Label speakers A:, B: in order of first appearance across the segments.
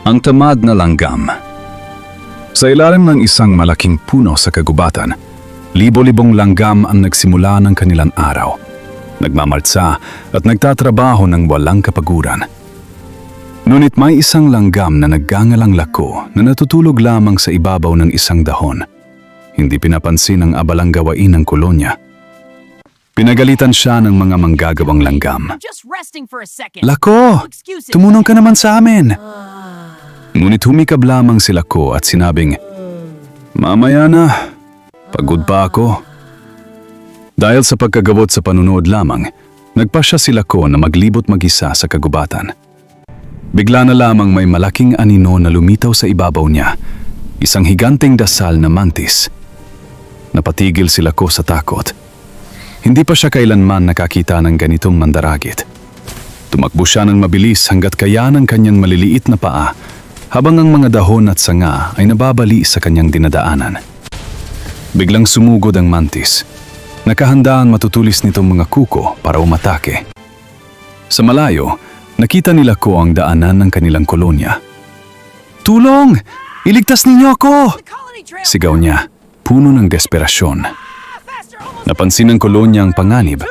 A: Ang tamad na langgam. Sa ilalim ng isang malaking puno sa kagubatan, libo-libong langgam ang nagsimula ng kanilang araw. Nagmamartsa at nagtatrabaho ng walang kapaguran. Ngunit may isang langgam na naggangalang Lako na natutulog lamang sa ibabaw ng isang dahon. Hindi pinapansin ang abalang gawain ng kolonya. Pinagalitan siya ng mga manggagawang langgam. Lako, tumunong ka naman sa amin! Ngunit humikab lamang si Lako at sinabing, "Mamaya na, pagod pa ako." Dahil sa pagkagabot sa panunood lamang, nagpasya si Lako na maglibot mag-isa sa kagubatan. Bigla na lamang may malaking anino na lumitaw sa ibabaw niya, isang higanteng dasal na mantis. Napatigil si Lako sa takot. Hindi pa siya kailanman nakakita ng ganitong mandaragit. Tumakbo siya ng mabilis hanggat kaya ng kanyang maliliit na paa, habang ang mga dahon at sanga ay nababali sa kanyang dinadaanan. Biglang sumugod ang mantis. Nakahandaan matutulis nitong mga kuko para umatake. Sa malayo, nakita nila ko ang daanan ng kanilang kolonya. "Tulong! Iligtas ninyo ako!" Sigaw niya, puno ng desperasyon. Napansin ng kolonya ang panganib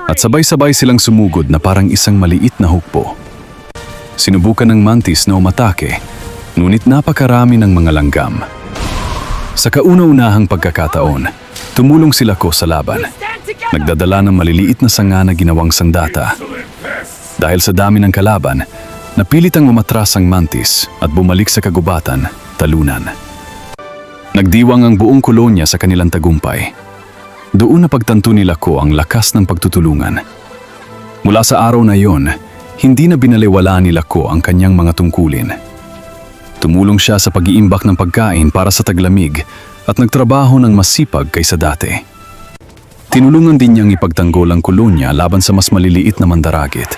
A: at sabay-sabay silang sumugod na parang isang maliit na hukbo. Sinubukan ng mantis na umatake, ngunit napakarami ng mga langgam. Sa kauna-unahang pagkakataon, tumulong sila ko sa laban. Nagdadala ng maliliit na sanga na ginawang sandata. Dahil sa dami ng kalaban, napilit ang umatras ang mantis at bumalik sa kagubatan, talunan. Nagdiwang ang buong kolonya sa kanilang tagumpay. Doon napagtanto nila ko ang lakas ng pagtutulungan. Mula sa araw na yon, hindi na binaliwala nila ko ang kanyang mga tungkulin. Tumulong siya sa pag-iimbak ng pagkain para sa taglamig at nagtrabaho ng masipag kaysa dati. Tinulungan din niyang ipagtanggol ang kolonya laban sa mas maliliit na mandaragit.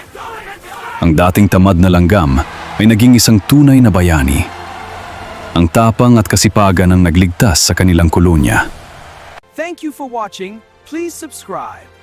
A: Ang dating tamad na langgam ay naging isang tunay na bayani. Ang tapang at kasipagan ang nagligtas sa kanilang kolonya.
B: Thank you for watching. Please subscribe.